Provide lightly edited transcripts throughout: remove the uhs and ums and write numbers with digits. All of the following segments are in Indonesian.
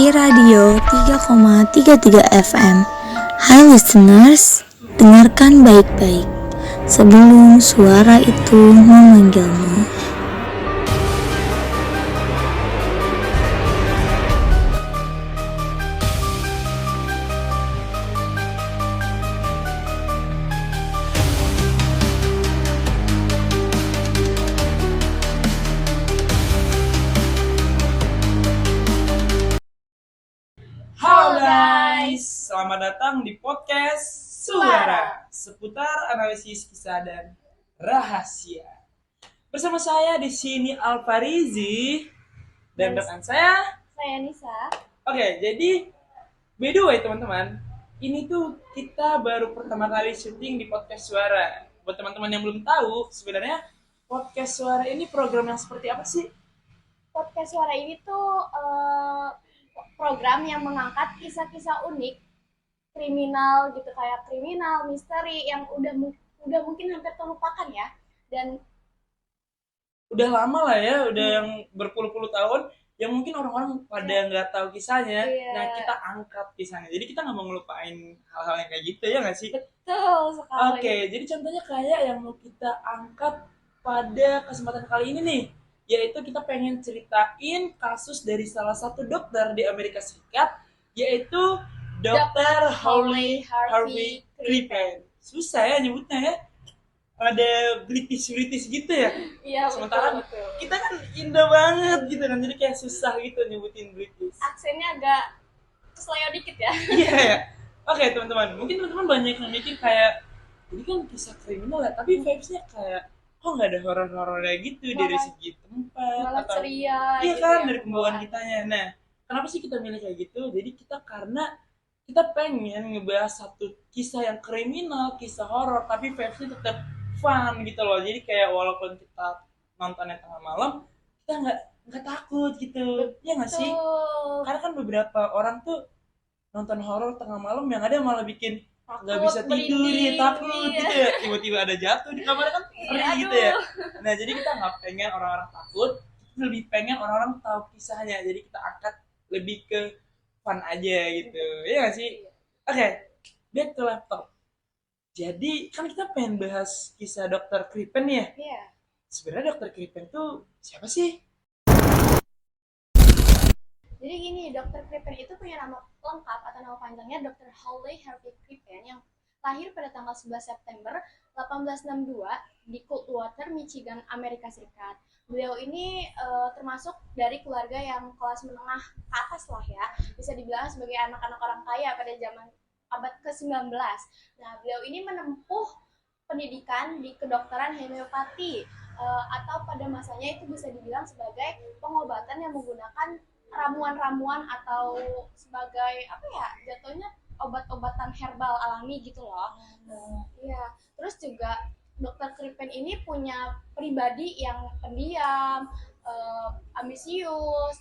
iRadio 3,33 FM. Hai listeners, dengarkan baik-baik sebelum suara itu memanggilmu. Halo guys, selamat datang di podcast Suara seputar analisis kisah dan rahasia. Bersama saya di sini Alfarizi dan rekan saya. Nisa. Oke, jadi by the way teman-teman, ini tuh kita baru pertama kali syuting di podcast Suara. Buat teman-teman yang belum tahu, sebenarnya podcast Suara ini program yang seperti apa sih? Podcast Suara ini tuh program yang mengangkat kisah-kisah unik kriminal gitu, kayak kriminal, misteri yang udah mungkin hampir terlupakan ya, dan Udah lama lah ya, udah yang berpuluh-puluh tahun yang mungkin orang-orang pada nggak tahu kisahnya. Iya. Nah, kita angkat kisahnya, jadi kita nggak mau ngelupain hal-hal yang kayak gitu, ya nggak sih? betul sekali. Oke, jadi contohnya kayak yang mau kita angkat pada kesempatan kali ini nih, yaitu kita pengen ceritain kasus dari salah satu dokter di Amerika Serikat, yaitu Dr. Hawley Harvey Krippen. Susah ya nyebutnya ya, ada British gitu ya. Iya, Sementara betul. kita kan Indo banget gitu kan, jadi kayak susah gitu nyebutin British. Aksennya agak kesleo dikit ya. Iya ya. Oke teman-teman, mungkin teman-teman banyak yang mikir kayak ini kan kisah kriminal ya, tapi vibes-nya kayak kok nggak ada horor-horornya gitu dari Malah- segi tempat Malah atau ceria iya gitu kan ya, dari pembawaan pembawaan. kitanya. Nah, kenapa sih kita milih kayak gitu? Jadi karena kita pengen ngebahas satu kisah yang kriminal, kisah horor, tapi vibes-nya tetap fun gitu loh. Jadi kayak walaupun kita nontonnya tengah malam, kita nggak takut gitu. Iya nggak sih? Tuh. Karena kan beberapa orang tuh nonton horor tengah malam yang ada malah bikin nggak Takut, bisa tidur, ya merinding, takut iya. gitu ya, tiba-tiba ada jatuh di kamar kan ngeri gitu ya. Nah jadi kita nggak pengen orang-orang takut, kita lebih pengen orang-orang tahu kisahnya, jadi kita angkat lebih ke fun aja gitu, ya nggak sih? Oke, back to laptop. Jadi kan kita pengen bahas kisah Dr. Krippen ya. Iya. Sebenarnya Dr. Krippen tuh siapa sih? Jadi gini, Dr. Krippen itu punya nama lengkap atau nama panjangnya Dr. Hawley Harvey Krippen yang lahir pada tanggal 11 September 1862 di Coldwater, Michigan, Amerika Serikat. Beliau ini termasuk dari keluarga yang kelas menengah ke atas lah ya, bisa dibilang sebagai anak-anak orang kaya pada zaman abad ke-19. Nah, beliau ini menempuh pendidikan di kedokteran homeopati atau pada masanya itu bisa dibilang sebagai pengobatan yang menggunakan ramuan-ramuan atau sebagai apa ya, jatuhnya obat-obatan herbal alami gitu loh. Iya. Terus juga Dr. Krippen ini punya pribadi yang pendiam, ambisius,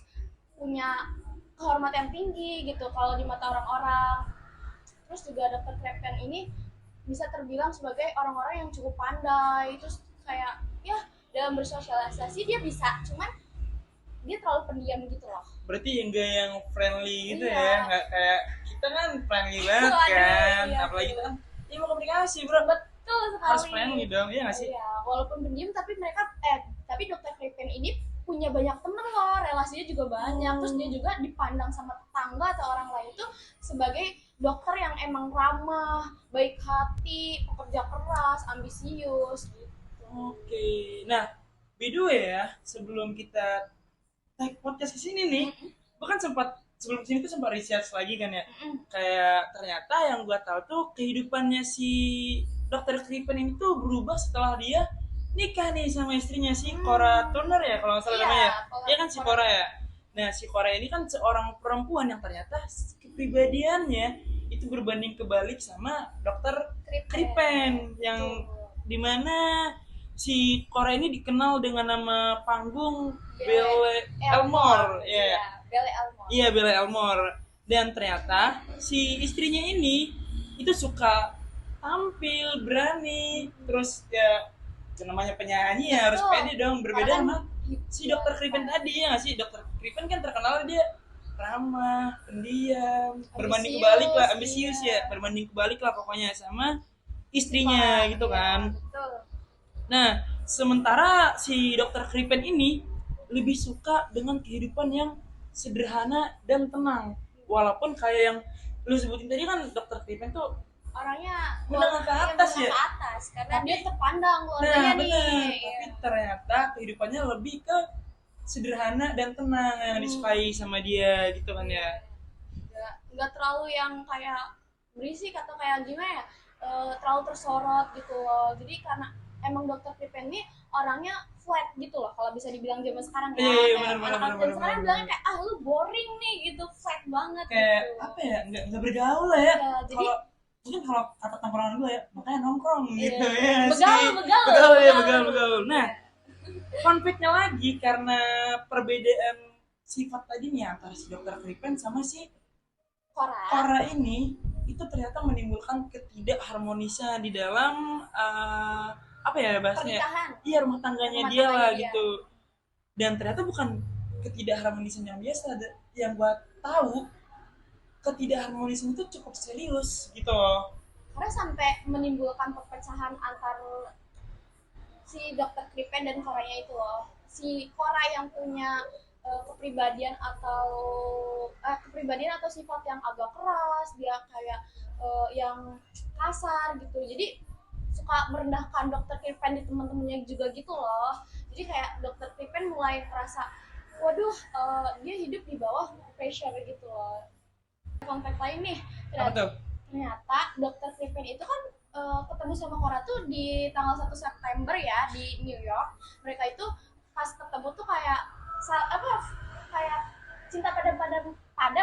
punya kehormatan tinggi gitu kalau di mata orang-orang. Terus juga Dr. Krippen ini bisa terbilang sebagai orang-orang yang cukup pandai, terus kayak ya dalam bersosialisasi dia bisa, cuman dia terlalu pendiam gitu loh. Berarti enggak yang friendly gitu Iya. ya, nggak kayak kita kan friendly banget Aduh, kan, iya, apalagi betul. kita kan ilmu komunikasi bro, Betul sekali. harus friendly dong, iya nggak sih? Iya, walaupun pendiam tapi tapi Dr. Krippen ini punya banyak temen loh, relasinya juga banyak. Terus dia juga dipandang sama tetangga atau orang lain tuh sebagai dokter yang emang ramah, baik hati, pekerja keras, ambisius gitu. Oke, nah by the way ya, sebelum kita take podcast ke sini nih, bahkan sebelum sini tuh sempat research lagi kan ya, kayak ternyata yang gua tahu tuh kehidupannya si Dr. Krippen ini tuh berubah setelah dia nikah nih sama istrinya si Cora Turner ya kalau nggak salah Iya, namanya. Cora- Iya kan si Cora ya. Nah si Cora ini kan seorang perempuan yang ternyata kepribadiannya itu berbanding kebalik sama Dr. Krippen yang dimana si Cora ini dikenal dengan nama panggung Belle Elmore. Iya, Belle Elmore. Iya, Belle Elmore. Dan ternyata si istrinya ini itu suka tampil, berani, terus ya namanya penyanyi ya harus Betul. pede dong, berbeda Karena sama si Dr. Krippen tadi ya nggak sih? Dr. Krippen kan terkenal dia ramah, pendiam, berbanding Ambisius, kebalik lah, ambisius iya. ya, berbanding kebalik lah pokoknya sama istrinya gitu Iya, kan. betul. Nah, sementara si dokter Kripen ini lebih suka dengan kehidupan yang sederhana dan tenang. Walaupun kayak yang lu sebutin tadi kan dokter Kripen tuh Orangnya menengah ke iya, atas menengah ya. ke atas karena Tapi- dia terpandang Nah, keluarganya benar. nih. Tapi Iya. ternyata kehidupannya lebih ke sederhana dan tenang yang disukai sama dia gitu kan ya. Nggak terlalu yang kayak berisik atau kayak gimana ya, terlalu tersorot gitu loh. Jadi karena emang dokter Pippen ini orangnya flat gitu loh kalau bisa dibilang zaman sekarang ya. Iya, iya, Kayak benar, anak-anak benar, zaman sekarang benar. bilangnya kayak lu boring nih gitu, flat banget Kayak gitu. apa ya? Nggak bergaul lah ya. Ya, jadi Kalau mungkin kalau kata tongkrongan gue ya, makanya nongkrong iya, gitu ya. begaul, sih. begaul, Begaul ya, begaul. begaul. Nah, fun fact-nya lagi karena perbedaan sifat tadi nih antara si dokter Kripen sama si Koran. Cora ini itu ternyata menimbulkan ketidakharmonisan di dalam apa ya bahasanya? Pernikahan. Iya, rumah tangganya Rumah dia lah tangganya dia. gitu. Dan ternyata bukan ketidakharmonisan yang biasa, yang gua tahu ketidakharmonisan itu cukup serius gitu loh. Karena sampai menimbulkan perpecahan antar si dokter Kripen dan Koranya itu loh. Si Kora yang punya kepribadian atau sifat yang agak keras, dia kayak yang kasar gitu. Jadi suka merendahkan dokter Kripen di teman-temannya juga gitu loh. Jadi kayak dokter Kripen mulai merasa, waduh, dia hidup di bawah pressure gitu loh. Kontak lain nih, Apa tuh? ternyata dokter Kripen itu kan ketemu sama Cora tuh di tanggal 1 September ya di New York. Mereka itu pas ketemu tuh kayak kayak cinta pada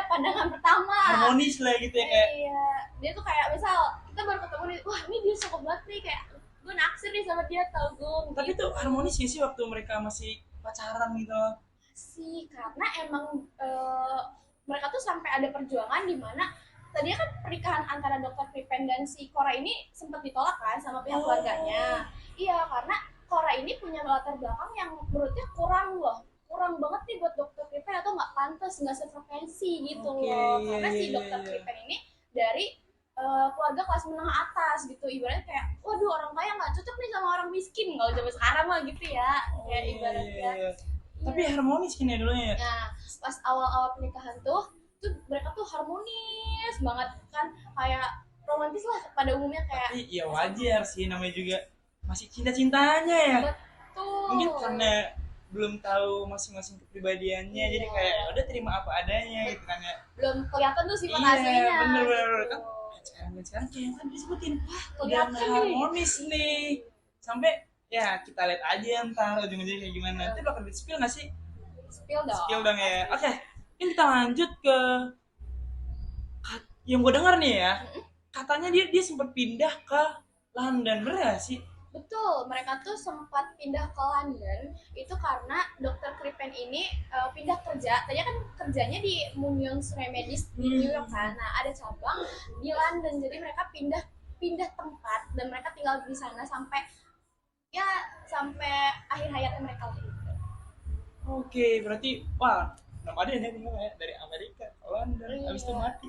pandangan pertama. Harmonis lah gitu ya kayak. Iya, dia tuh kayak misal kita baru ketemu nih, wah ini dia cakep banget nih, kayak gue naksir nih sama dia tau gue. Tapi tuh harmonis gak sih waktu mereka masih pacaran gitu? Sih, karena emang mereka tuh sampai ada perjuangan di mana tadinya kan pernikahan antara dokter Kripen dan si Cora ini sempat ditolak kan sama pihak keluarganya. Iya, karena Cora ini punya latar belakang yang menurutnya kurang banget nih buat dokter Kripen atau nggak pantas, nggak sefrekuensi gitu Oke, loh. Karena iya, si iya, dokter iya. Kripen ini dari keluarga kelas menengah atas gitu, ibaratnya kayak waduh orang kaya nggak cocok nih sama orang miskin kalau zaman sekarang mah gitu ya, kayak Iya, ibaratnya. iya. Tapi harmonis kan ya dulunya ya? Nah, pas awal-awal pernikahan tuh mereka tuh harmonis banget kan, kayak romantis lah pada umumnya kayak. Tapi ya wajar sih, namanya juga masih cinta-cintanya ya. Betul. Mungkin karena belum tahu masing-masing kepribadiannya, jadi Iya. kayak udah terima apa adanya gitu kan ya. Belum kelihatan tuh sifat Iya, aslinya. bener-bener gitu. kan. Sekarang kayak yang tadi disebutin, udah Kelihatan nih. harmonis nih. Sampai ya kita lihat aja ntar ujung-ujungnya kayak gimana. Nanti bakal di spill nggak sih? Spill dong. Spill dong ya. Oke, ini kita lanjut ke yang gue dengar nih ya. Katanya dia sempat pindah ke London, bener gak sih? Betul, mereka tuh sempat pindah ke London itu karena dokter Kripen ini pindah kerja. Tadinya kan kerjanya di Munyons Remedies di New York kan. Nah, ada cabang di London. Jadi mereka pindah tempat dan mereka tinggal di sana sampai akhir hayatnya mereka lah gitu. Oke, berarti wah, belum ada ya tinggal ya dari Amerika ke London, habis itu mati.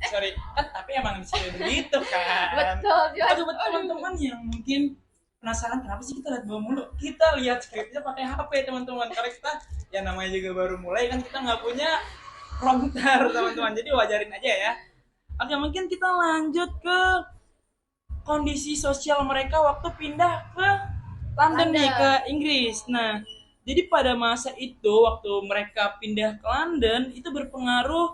Sorry, kan tapi emang sih begitu kan. Betul, Aduh, buat teman-teman yang mungkin penasaran kenapa sih kita lihat bawa mulu, kita lihat skripnya pakai HP teman-teman, karena kita ya namanya juga baru mulai kan, kita nggak punya prompter teman-teman, jadi wajarin aja ya. Oke, mungkin kita lanjut ke kondisi sosial mereka waktu pindah ke London nih, ke Inggris. Nah, jadi pada masa itu waktu mereka pindah ke London itu berpengaruh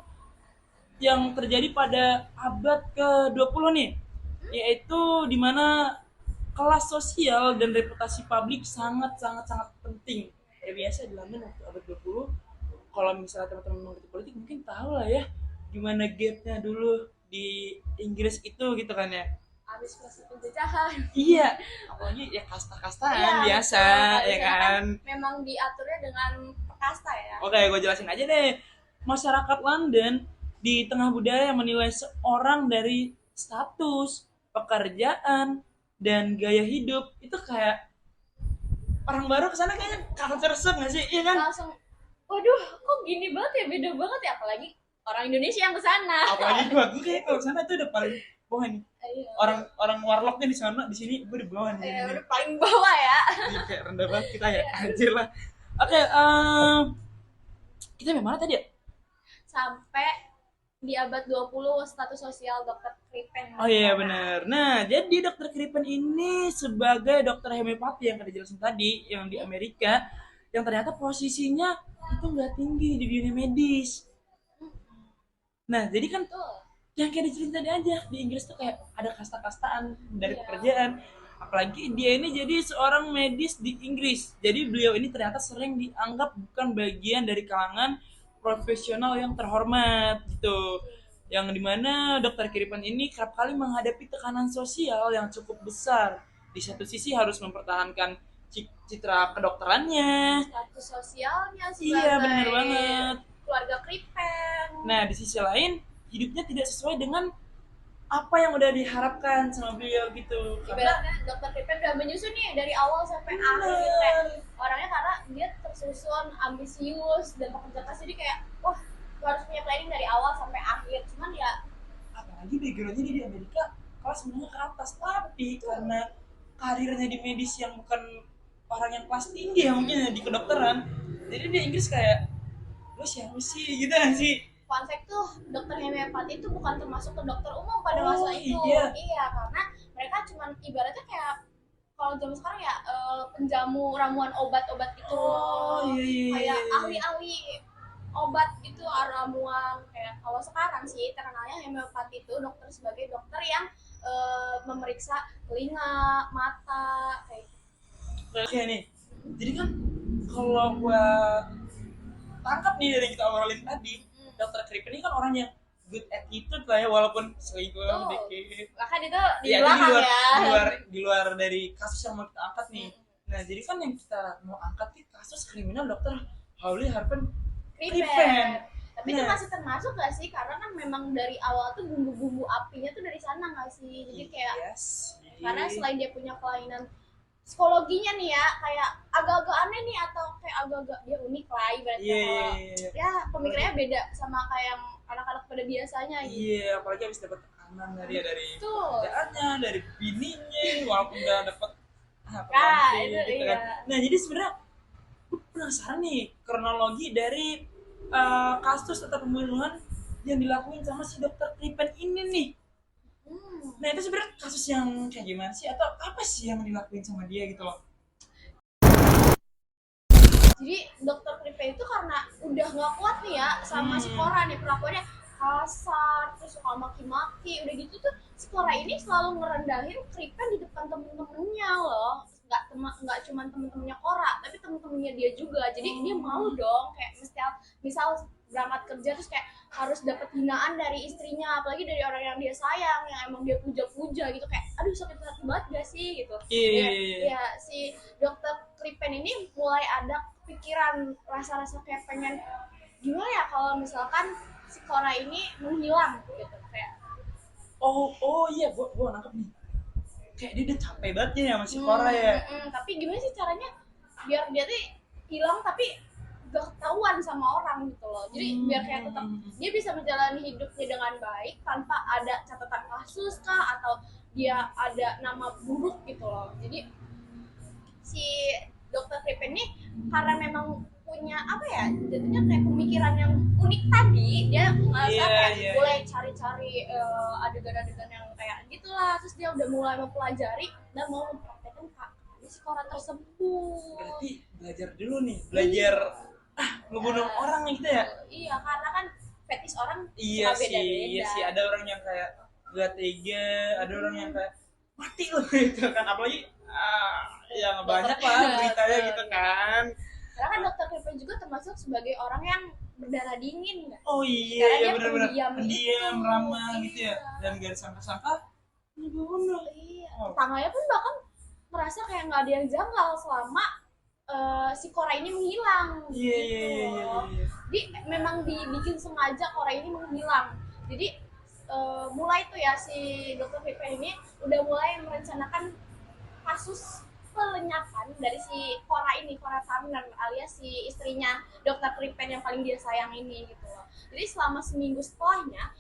yang terjadi pada abad ke-20 nih, yaitu dimana kelas sosial dan reputasi publik sangat penting. Ya biasa di London waktu abad 20, kalau misalnya teman-teman mengerti politik mungkin tahu lah ya gimana gapnya dulu di Inggris itu gitu kan ya. Habis masa penjajahan. Iya, apalagi ya kasta-kastaan Iya, biasa betul. ya Di sana kan. Memang diaturnya dengan kasta ya. Oke, gue jelasin aja deh. Masyarakat London di tengah budaya yang menilai seorang dari status, pekerjaan, dan gaya hidup itu kayak orang baru kesana kayaknya culture shock nggak sih? Iya kan? Langsung waduh kok gini banget ya, beda banget ya, apalagi orang Indonesia yang ke sana. Apalagi gue kayak kalau sana tuh udah paling bawah nih. Iya. Orang warlocknya di sana, di sini gue di bawah nih. Udah paling bawah ya. Ini kayak rendah banget kita ya, anjir lah. Oke, kita dari mana tadi ya? Sampai di abad 20 status sosial Dr. Crippen. Oh iya benar. Nah, jadi Dokter Crippen ini sebagai dokter homeopati yang tadi jelasin tadi, yang di Amerika, yang ternyata posisinya itu nggak tinggi di dunia medis. Nah, jadi kan Betul. yang kayak diceritain tadi aja, di Inggris tuh kayak ada kasta-kastaan dari Iya. pekerjaan. Apalagi dia ini jadi seorang medis di Inggris. Jadi beliau ini ternyata sering dianggap bukan bagian dari kalangan profesional yang terhormat gitu. Yang dimana dokter Crippen ini kerap kali menghadapi tekanan sosial yang cukup besar. Di satu sisi harus mempertahankan citra kedokterannya. Status sosialnya Iya, sebagai benar banget. keluarga Crippen. Nah, di sisi lain, hidupnya tidak sesuai dengan apa yang udah diharapkan sama beliau gitu. Karena Ibaratnya Dr. Crippen udah menyusun nih dari awal sampai akhir gitu. Kayak orangnya karena dia tersusun, ambisius dan pekerja keras, jadi kayak wah lu harus punya planning dari awal sampai akhir. Cuman ya apalagi backgroundnya dia di Amerika kelas menengah ke atas, tapi karena karirnya di medis yang bukan orang yang kelas tinggi ya mungkin ya, di kedokteran, jadi di Inggris kayak lu siapa sih gitu kan sih. fun fact tuh dokter homeopati itu bukan termasuk ke dokter umum pada Oh, masa itu. iya. Karena mereka cuman ibaratnya kayak kalau zaman sekarang ya penjamu ramuan obat-obat gitu Oh, loh. iya. Kayak ahli-ahli obat gitu, ramuan. Kayak kalau sekarang sih terkenalnya homeopati itu dokter sebagai dokter yang memeriksa telinga, mata, kayak gitu. Oke nih, jadi kan kalau gua tangkap nih dari kita obrolin tadi, dokter Crippen ini kan orang yang good attitude lah ya, walaupun selingkuh Tuh. dikit. Bahkan itu di Ya, itu belakang di luar, ya. di luar dari kasus yang mau kita angkat nih. Nah, jadi kan yang kita mau angkat nih kasus kriminal dokter Hawley Harpen Crippen. Crippen. Tapi itu Nah. masih termasuk gak sih? Karena kan memang dari awal tuh bumbu-bumbu apinya tuh dari sana gak sih? Jadi kayak Yes. karena selain dia punya kelainan psikologinya nih ya, kayak agak-agak aneh nih atau kayak agak-agak dia unik lah ibaratnya. Iya, Kalau ya pemikirannya beda sama kayak yang anak-anak pada biasanya gitu. iya, apalagi habis dapat tekanan dari Betul. kerjaannya, dari bininya, walaupun udah dapat Nah, pengganti, itu gitu iya. kan. Nah, jadi sebenarnya gue penasaran nih kronologi dari kasus atau pembunuhan yang dilakuin sama si dokter Crippen ini nih. Nah, itu sebenarnya kasus yang kayak gimana sih, atau apa sih yang dilakuin sama dia gitu loh? Jadi dokter Crippen itu karena udah nggak kuat nih ya sama si Cora nih, perlakuannya kasar, terus suka maki-maki, udah gitu tuh si Cora ini selalu ngerendahin Crippen di depan temen-temennya loh. Nggak cuma temen-temennya Cora, tapi temen-temennya dia juga. Jadi dia malu dong, kayak misal berangkat kerja terus kayak harus dapat hinaan dari istrinya, apalagi dari orang yang dia sayang, yang emang dia puja-puja gitu, kayak aduh sakit hati banget gak sih gitu. Iya. Ya si dokter Crippen ini mulai ada pikiran rasa-rasa kayak pengen gimana ya kalau misalkan si Cora ini menghilang gitu, kayak Oh iya, gua nangkep nih. Kayak dia udah capek banget nih sama si Cora ya. tapi gimana sih caranya biar dia tuh hilang tapi gak ketahuan sama orang gitu loh. Jadi biar kayak tetap dia bisa menjalani hidupnya dengan baik tanpa ada catatan kasus kah atau dia ada nama buruk gitu loh. Jadi si dokter Crippen ini karena memang punya apa ya, jadinya kayak pemikiran yang unik tadi, dia mulai cari-cari adegan-adegan yang kayak gitulah, terus dia udah mulai mempelajari dan mau mempraktekkan si Cora tersebut. Berarti belajar dulu nih, belajar ngebunuh orang gitu ya. Iya, karena kan fetish orang Iya suka beda-beda. Iya sih, ada orang yang kayak gak tega, ada orang yang kayak mati loh gitu kan, apalagi yang banyak lah beritanya gitu kan. Karena kan dokter Crippen juga termasuk sebagai orang yang berdarah dingin kan. Oh Karena iya, dia benar-benar pendiam pendiam, gitu. ramah gitu ya, Iya. dan gak disangka-sangka ngebunuh. Iya, Oh. tetangganya pun bahkan merasa kayak nggak ada yang janggal selama si Cora ini menghilang. Iya. Jadi memang dibikin sengaja Cora ini menghilang. Jadi mulai tuh ya si dokter Crippen ini udah mulai merencanakan kasus pelenyakan dari si Cora ini, Cora Turner alias si istrinya Dr. Crippen yang paling dia sayang ini gitu loh. Jadi selama seminggu setelahnya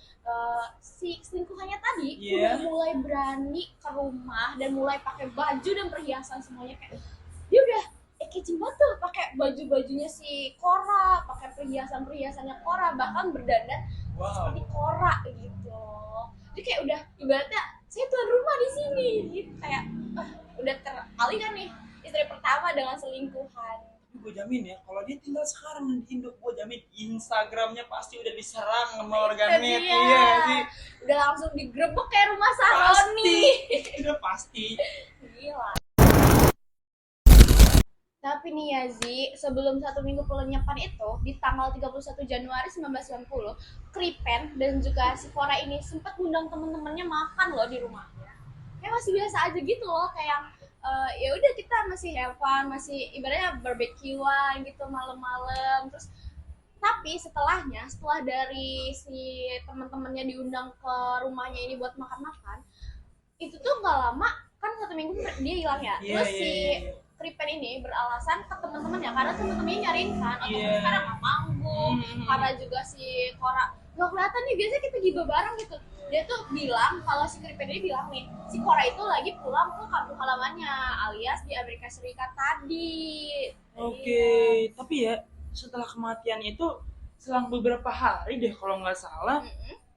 si selingkuhannya tadi udah mulai berani ke rumah dan mulai pakai baju dan perhiasan semuanya, kayak dia udah kece banget tuh pakai baju-bajunya si Cora, pakai perhiasan-perhiasannya Cora, bahkan berdandan seperti Cora gitu. Jadi kayak udah ibaratnya saya tuan rumah di sini gitu, kayak udah teralihkan nih istri pertama dengan selingkuhan. Gue jamin ya, kalau dia tinggal sekarang di Indo, gue jamin Instagramnya pasti udah diserang sama warganet. Iya sih, udah langsung digrebek kayak rumah Saroni. Udah pasti. Gila. Tapi nih ya Zi, sebelum 1 minggu pelenyapan itu, di tanggal 31 Januari 1990, Crippen dan juga si Cora ini sempat ngundang temen-temennya makan loh di rumahnya. Kayak masih biasa aja gitu loh, kayak ya udah kita masih have fun, masih ibaratnya barbekyuan gitu malam-malam. Terus tapi setelah dari si teman-temannya diundang ke rumahnya ini buat makan-makan, itu tuh nggak lama kan 1 minggu dia hilang ya. Terus si Crippen ini beralasan ke teman-temannya karena teman-temannya nyariin kan, atau sekarang nggak manggung, karena juga si Cora nggak kelihatan nih, biasanya kita giba bareng gitu. Dia tuh bilang kalau si Crippen ini bilang nih, si Cora itu lagi pulang ke kampung halamannya alias di Amerika Serikat tadi. Oke, tapi ya setelah kematian itu selang beberapa hari deh kalau nggak salah,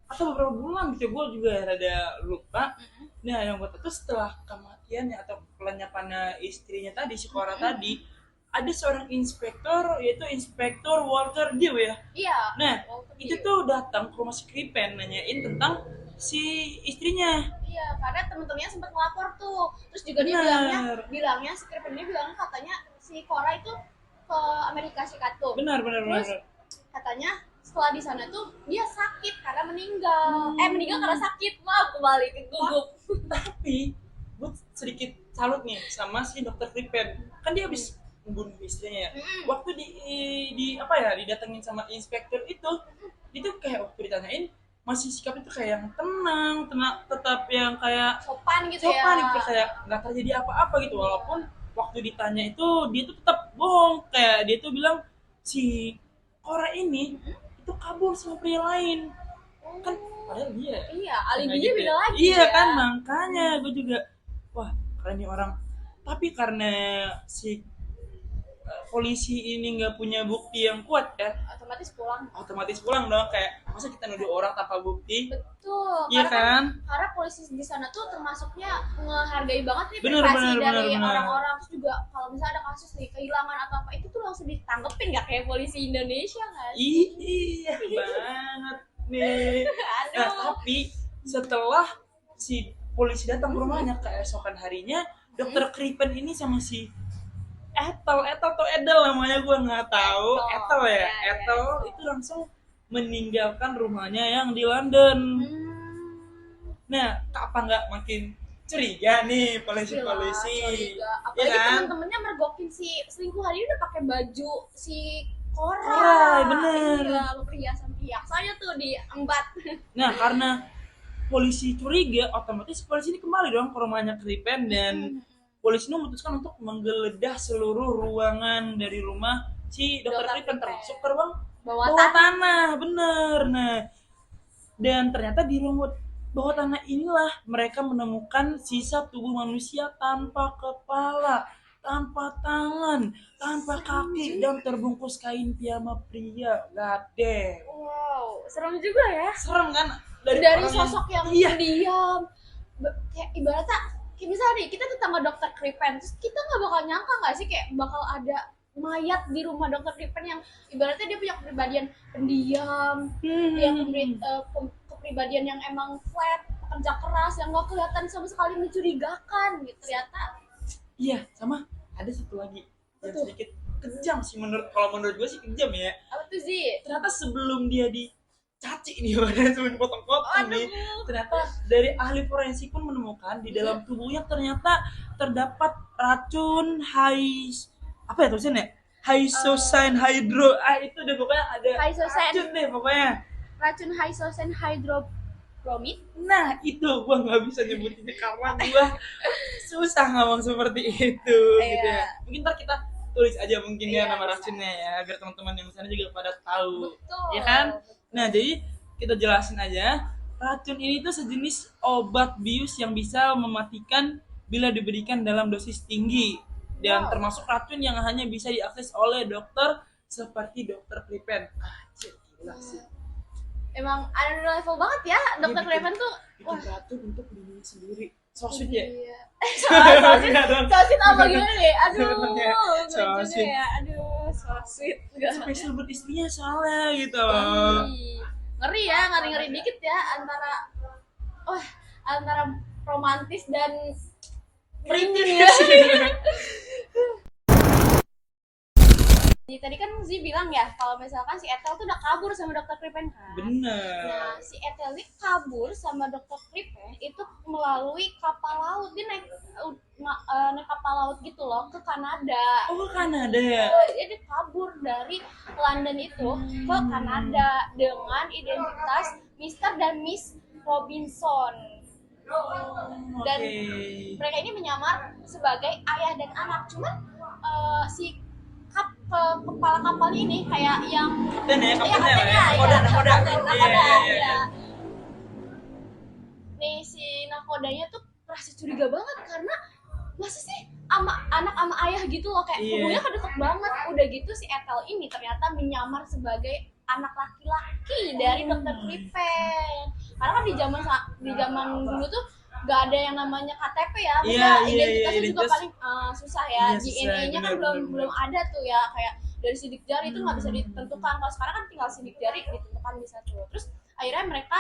atau beberapa bulan gitu, gue juga rada lupa. Nah yang gue tahu tuh setelah kematiannya atau pelenyapannya istrinya tadi, si Cora tadi, ada seorang inspektor, yaitu Inspektur Walter Dew ya. Iya. Nah itu tuh datang ke rumah si Crippen nanyain tentang si istrinya. Iya, karena temen-temennya sempat ngelapor tuh. Terus juga dia bilangnya si Crippen ini bilangnya katanya si Cora itu ke Amerika Serikat tuh. Benar. Terus katanya setelah di sana tuh dia sakit karena meninggal. Meninggal karena sakit. Maaf, kembali ke gugup. Tapi gue sedikit salut nih sama si Dr. Crippen. Kan dia habis membunuh istrinya ya. Waktu didatengin sama inspektur itu kayak waktu ditanyain masih sikap itu kayak yang tenang, tetap yang kayak sopan gitu, kayak nggak terjadi apa-apa gitu. Walaupun waktu ditanya itu dia tuh tetap bohong, kayak dia tuh bilang si Cora ini itu kabur sama pria lain. Kan padahal dia alibinya beda lagi. Iya kan, makanya gue juga wah keren nih orang. Tapi karena si polisi ini nggak punya bukti yang kuat ya, otomatis pulang dong. Kayak masa kita nuduh orang tanpa bukti. Betul. Iya kan? Karena polisi di sana tuh termasuknya menghargai banget nih privasi dari orang-orang. Terus juga kalau misalnya ada kasus nih kehilangan atau apa, itu tuh langsung ditanggepin, nggak kayak polisi Indonesia kan? Iya banget nih. Nah tapi setelah si polisi datang ke rumahnya keesokan harinya, Dr. Crippen ini sama si Ethel atau Edel namanya gue nggak tahu. Ethel ya. Ethel itu langsung meninggalkan rumahnya yang di London. Nah, apa nggak makin curiga nih polisi? Apalagi temen-temennya mergokin si selingkuhan ini udah pakai baju si Cora. Bener. Iya, perhiasan-perhiasannya tuh diembat. Nah, karena polisi curiga, otomatis polisi ini kembali dong ke rumahnya Crippen dan polisi ini memutuskan untuk menggeledah seluruh ruangan dari rumah si Dr. Crippen, termasuk ke ruang bawah tanah. Bener. Nah, dan ternyata di ruang bawah tanah inilah mereka menemukan sisa tubuh manusia tanpa kepala, tanpa tangan, tanpa kaki, dan terbungkus kain piyama pria. Gade. Wow, serem juga ya. Serem kan? Dari sosok yang pendiam, kayak ibaratnya kayak misalnya nih, kita tetangga Dr. Crippen, terus kita nggak bakal nyangka nggak sih kayak bakal ada mayat di rumah Dr. Crippen yang ibaratnya dia punya kepribadian pendiam, yang kepribadian yang emang flat, pekerja keras, yang nggak kelihatan sama sekali mencurigakan gitu. Ternyata iya, sama ada satu lagi yang sedikit kejam sih kalau menurut gue sih kejam ya. Apa tuh sih? Ternyata sebelum dia caci nih, sebelum dipotong-potong nih, ternyata dari ahli forensik pun menemukan di dalam tubuhnya ternyata terdapat racun Hyoscine hydro, itu deh pokoknya ada racun deh pokoknya. Racun Hyoscine hydrobromid. Nah itu gua nggak bisa nyebutinnya karena gua susah ngomong seperti itu gitu ya. Mungkin ntar kita tulis aja mungkin ya nama racunnya ya, agar teman-teman yang di sana juga pada tahu. Betul. Ya kan? Nah, jadi kita jelasin aja. Racun ini tuh sejenis obat bius yang bisa mematikan bila diberikan dalam dosis tinggi, dan termasuk racun yang hanya bisa diakses oleh dokter seperti dokter Kripen. Gila sih. Emang ada level banget ya dokter bikin- Craven tuh. Bikin racun untuk dirinya sendiri. So sweet ya? Iya. Sosit apa gimana deh? Aduh, Sebenarnya, ngeri so juga sweet. ya. Aduh, so sweet. Spesial buat istrinya soalnya gitu. Ngeri ya, ngeri-ngeri dikit ya antara romantis dan merinding ya. Jadi tadi kan Zi bilang ya kalau misalkan si Ethel tuh udah kabur sama dokter Kripen kan. Bener. Nah, si Ethel ini kabur sama dokter Kripen itu melalui kapal laut. Dia naik kapal laut gitu loh ke Kanada. Oh, ke Kanada ya? Dia kabur dari London itu ke Kanada dengan identitas Mr. dan Miss Robinson. Dan mereka ini menyamar sebagai ayah dan anak. Cuman si kepala kapal ini kayak yang Kapten ya, kapten nakoda. Iya. Nih si nakodanya tuh merasa curiga banget karena masa sih anak sama ayah gitu loh, kayak hubungannya kedeket banget. Udah gitu si Ethel ini ternyata menyamar sebagai anak laki-laki dari dokter Kripen. Karena kan di zaman dulu tuh gak ada yang namanya KTP ya, identitasnya juga paling susah ya. DNA-nya kan belum ada tuh ya, kayak dari sidik jari itu nggak bisa ditentukan. Kalau sekarang kan tinggal sidik jari ditentukan bisa tuh. Terus akhirnya mereka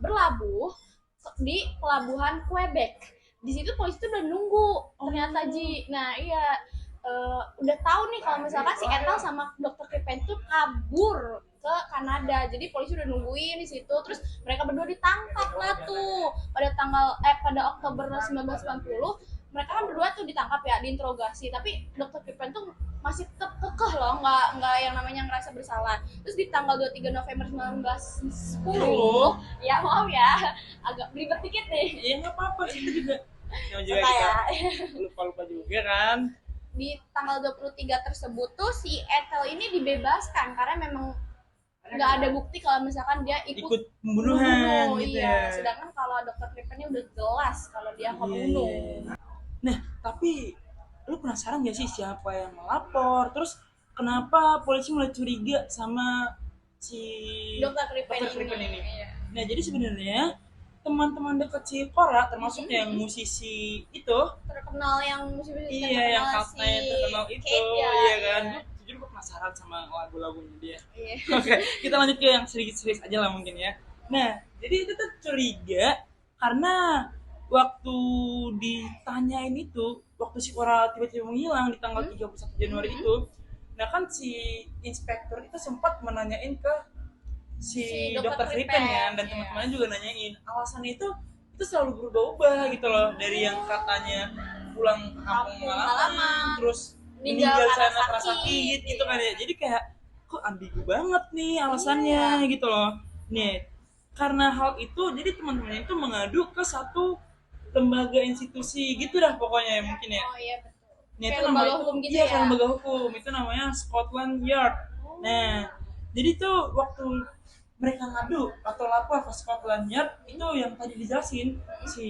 berlabuh di pelabuhan Quebec. Di situ polisi tuh udah nunggu ternyata Ji. Nah iya, udah tahu nih kalau misalkan si Ethel sama dokter Kripen tuh kabur ke Kanada. Jadi polisi udah nungguin di situ. Terus mereka berdua ditangkap lah tuh pada Oktober 1990. Mereka kan berdua tuh ditangkap ya, diinterogasi. Tapi dokter Kripen tuh masih tetap kekeh loh, nggak yang namanya ngerasa bersalah. Terus di tanggal 23 November 1910, ya maaf ya, agak belibet dikit nih. Iya nggak apa-apa, itu juga. Yang juga kita lupa-lupa juga kan. Di tanggal 23 tersebut tuh si Ethel ini dibebaskan karena memang nggak ada bukti kalau misalkan dia ikut pembunuhan gitu iya. ya. Sedangkan kalau dokter Kripennya udah jelas kalau dia pembunuh. Nah, tapi lu penasaran gak sih siapa yang melapor? Terus kenapa polisi mulai curiga sama si dokter Kripen ini? Iya. Nah, jadi sebenarnya teman-teman dekat si Cora, termasuk yang musisi itu, terkenal yang musisi yang katanya terkenal itu, Kate, iya kan? Jujur gue penasaran sama lagu-lagunya dia. Iya. Oke, kita lanjut ke yang serius-serius aja lah mungkin ya. Nah, jadi itu tuh curiga karena waktu ditanyain itu, waktu si Cora tiba-tiba menghilang di tanggal 31 Januari itu, nah kan si inspektur itu sempat menanyain ke si dokter Kripen ya, dan teman-temannya juga nanyain. Alasannya itu selalu berubah-ubah gitu loh, dari yang katanya pulang kampung malaman, terus meninggal karena sakit gitu kan ya. Jadi kayak kok ambigu banget nih alasannya gitu loh. Nih, karena hal itu jadi teman-temannya itu mengadu ke satu lembaga institusi gitu dah pokoknya ya mungkin ya. Oh iya betul. Nah, itu lembaga hukum gitu ya. Kayak lembaga hukum. Itu namanya Scotland Yard. Nah, jadi tuh waktu mereka ngadu atau lapor ke Scotland Yard, itu yang tadi dijelasin si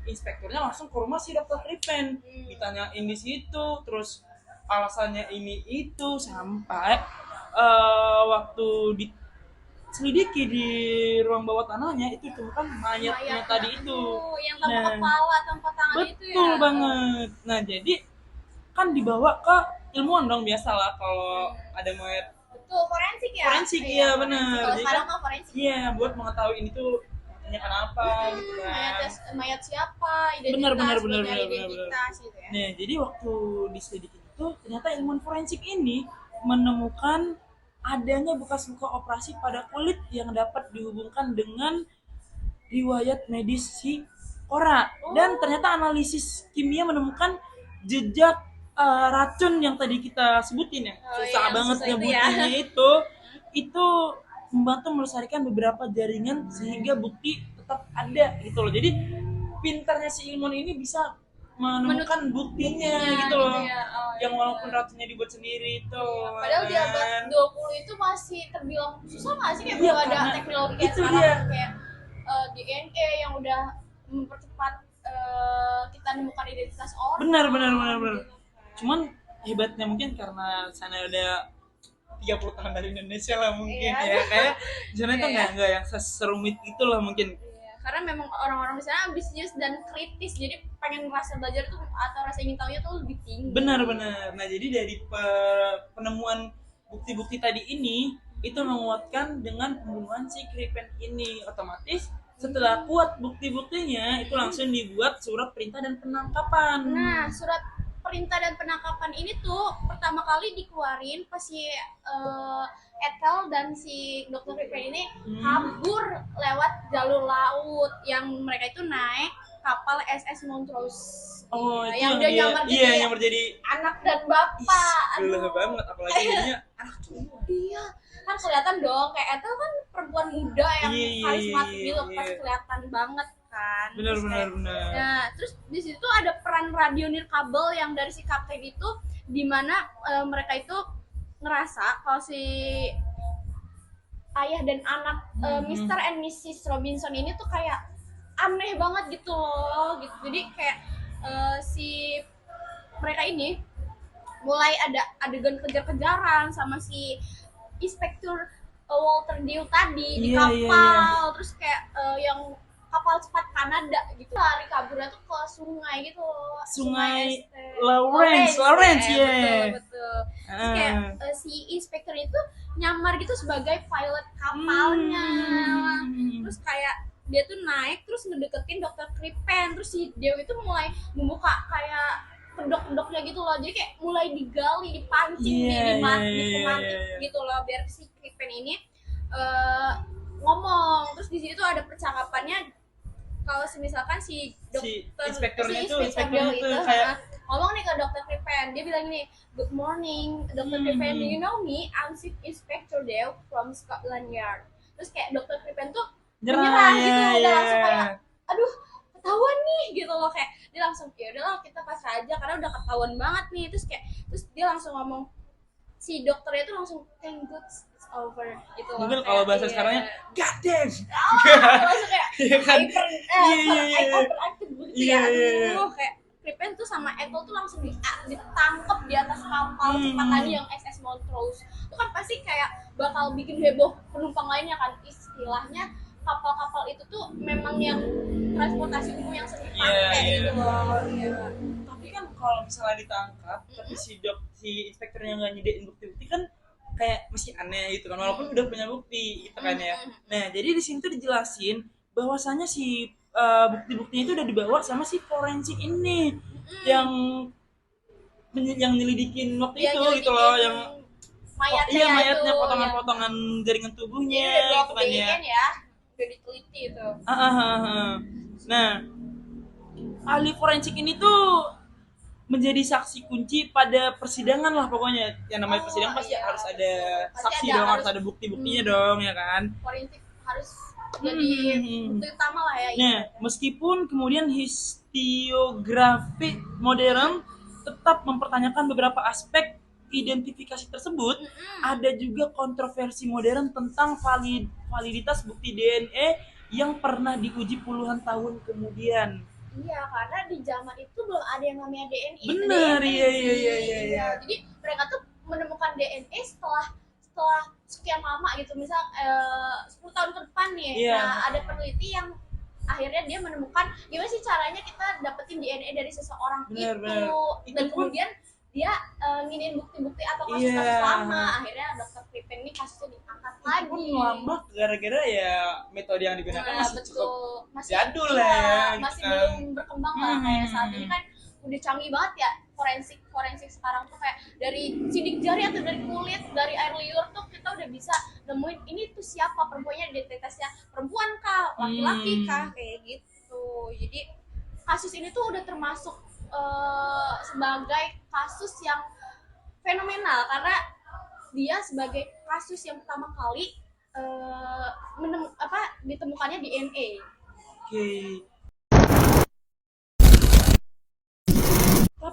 inspekturnya langsung ke rumah si dokter Kripen, ditanyain di situ, terus alasannya ini itu, sampai waktu diselidiki di ruang bawah tanahnya itu kan mayatnya tadi itu yang tanpa kepala, tanpa tangan itu ya. Betul banget. Nah, jadi kan dibawa ke ilmuwan dong, biasalah kalau ada mayat. Betul, forensik ya. Forensik ya, benar. Kalau sekarang mah forensik. Iya, buat mengetahui ini tuh mayatnya kenapa gitu kan. Mayat siapa, Benar. identitas gitu ya. Nah, jadi waktu diselidiki itu ternyata ilmuwan forensik ini menemukan adanya bekas luka operasi pada kulit yang dapat dihubungkan dengan riwayat medis si Cora. Dan ternyata analisis kimia menemukan jejak racun yang tadi kita sebutin ya. Susah banget nyebutinnya itu membantu melestarikan beberapa jaringan sehingga bukti tetap ada gitu loh. Jadi pintarnya si ilmuwan ini bisa menemukan buktinya gitu loh. ya. Oh, Yang iya. walaupun racunnya dibuat sendiri itu. Padahal di abad kan. 20 itu masih terbilang susah nggak sih, kayak Iya, belum ada karena teknologi kayak itu sekarang dia. kayak DNA yang udah mempercepat kita nemukan identitas orang. Benar. gitu. Cuman hebatnya mungkin karena sana udah 30 tahun dari Indonesia lah mungkin Iya. ya, kayak di sana itu Iya. nggak yang serumit itu lah mungkin. Iya, karena memang orang-orang di sana ambisius dan kritis, jadi pengen rasa belajar tuh atau rasa ingin tahunya tuh lebih tinggi. Benar. Nah jadi dari penemuan bukti-bukti tadi ini itu menguatkan dengan pembunuhan si Kripen ini. Otomatis setelah kuat bukti-buktinya itu langsung dibuat surat perintah dan penangkapan. Nah, surat perintah dan penangkapan ini tuh pertama kali dikeluarin pas si Ethel dan si Dr. Kripen ini kabur lewat jalur laut, yang mereka itu naik kapal SS Montrose. Oh, Iya, itu yang udah dia, nyamar iya, jadi nyamar jadi anak dan bapak. gila banget, apalagi jadinya anak cowok. Iya, kan kelihatan dong kayak Ethel kan perempuan muda yang Iya, karismatik gitu, iya. pas kelihatan banget kan. Benar. Terus kayak- Nah, terus di situ ada peran radio nirkabel yang dari si kapten itu, di mana mereka itu ngerasa kalau si ayah dan anak Mr. and Mrs. Robinson ini tuh kayak aneh banget gitu loh, gitu. Jadi kayak si mereka ini mulai ada adegan kejar-kejaran sama si Inspektur Walter Dew tadi di Iya, kapal, iya. terus kayak yang kapal cepat Kanada gitu, lari kaburnya tuh ke sungai gitu loh. Sungai Este- Lawrence, ya, ya. betul. Terus kayak si inspektur itu nyamar gitu sebagai pilot kapalnya. Terus kayak dia tuh naik terus ngedeketin Dr. Kripen, terus si Dew itu mulai membuka kayak kedok-kedoknya gitu loh, jadi kayak mulai digali, dipancing, Iya, dipemantik iya. gitu loh, biar si Kripen ini ngomong. Terus di situ ada percakapannya kalau misalkan si inspekturnya itu kayak ngomong nih ke Dr. Kripen, dia bilang gini, "Good morning, Dr. Kripen, do you know me? I'm Chief Inspector Dew from Scotland Yard." Terus kayak Dr. Kripen tuh menyerah gitu, udah langsung kayak, aduh ketahuan nih gitu loh, kayak dia langsung ya udahlah kita pasrah aja karena udah ketahuan banget nih. Terus dia langsung ngomong, si dokternya itu langsung thank God it's over gitu loh. Mungkin Kayak, kalau bahasa iya. sekarangnya god damn. Langsung kayak Iya kan? Iya. hyperactive gitu Iya, ya. iya. Aduh, kayak Kripen tuh sama Ethel tuh langsung ditangkep di atas kapal cepat tadi yang SS Montrose. Itu kan pasti kayak bakal bikin heboh penumpang lainnya kan, istilahnya kapal-kapal itu tuh memang yang transportasi umum yang sering dipakai Iya. gitu loh. Iya. Tapi kan kalau misalnya ditangkap, tapi si inspekturnya nggak nyediain bukti-bukti kan kayak masih aneh gitu kan, walaupun udah punya bukti gitu kan ya. Nah jadi di sini tuh dijelasin bahwasanya si bukti-buktinya itu udah dibawa sama si forensik ini yang nyelidikin waktu Dia itu gitu nyelidikin loh, yang mayatnya, mayatnya, itu, potongan-potongan jaringan ya. tubuhnya Ini udah gitu kan ya. ya, udah diteliti itu. Nah, ahli forensik ini tuh menjadi saksi kunci pada persidangan lah pokoknya. Yang namanya persidangan pasti iya. ada Pasti saksi ada, dong, harus harus- ada bukti-buktinya dong ya kan. Forensik harus jadi bukti utama lah ya. Nah, meskipun kemudian historiografi modern tetap mempertanyakan beberapa aspek identifikasi tersebut, ada juga kontroversi modern tentang validitas bukti DNA yang pernah diuji puluhan tahun kemudian. Iya, karena di zaman itu belum ada yang namanya DNA. Bener, DNA sih. iya. Jadi mereka tuh menemukan DNA setelah sekian lama gitu, misal 10 tahun ke depan nih. Iya. Nah, ada peneliti yang akhirnya dia menemukan gimana sih caranya kita dapetin DNA dari seseorang Bener. itu, dan Itu pun- kemudian dia nginin bukti-bukti atau kasus-kasus Iya. lama. Akhirnya Dr. Kripen ini kasusnya diangkat Itu pun lagi. lambat gara-gara ya metode yang digunakan Nah, masih cukup masih jadul iya, lah ya, gitu masih kan. belum berkembang lah. Kayak saat Hmm. ini kan udah canggih banget ya forensik sekarang tuh, kayak dari sidik jari atau dari kulit, dari air liur tuh kita udah bisa nemuin ini tuh siapa, perempuannya identitasnya perempuan kah, laki-laki kah, kayak gitu. Jadi kasus ini tuh udah termasuk sebagai kasus yang fenomenal karena dia sebagai kasus yang pertama kali ditemukannya DNA. Oke.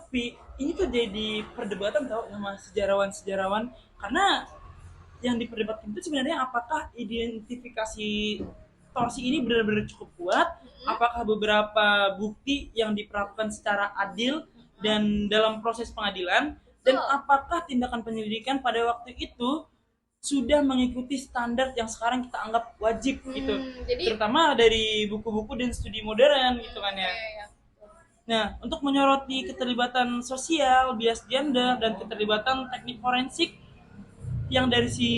Tapi ini tuh jadi perdebatan tau sama sejarawan-sejarawan, karena yang diperdebatkan itu sebenarnya apakah identifikasi torsi ini benar-benar cukup kuat, apakah beberapa bukti yang diperlakukan secara adil dan dalam proses pengadilan, dan apakah tindakan penyelidikan pada waktu itu sudah mengikuti standar yang sekarang kita anggap wajib gitu, Jadi terutama dari buku-buku dan studi modern gitu kan ya. ya. Nah, untuk menyoroti keterlibatan sosial, bias gender, dan keterlibatan teknik forensik yang dari si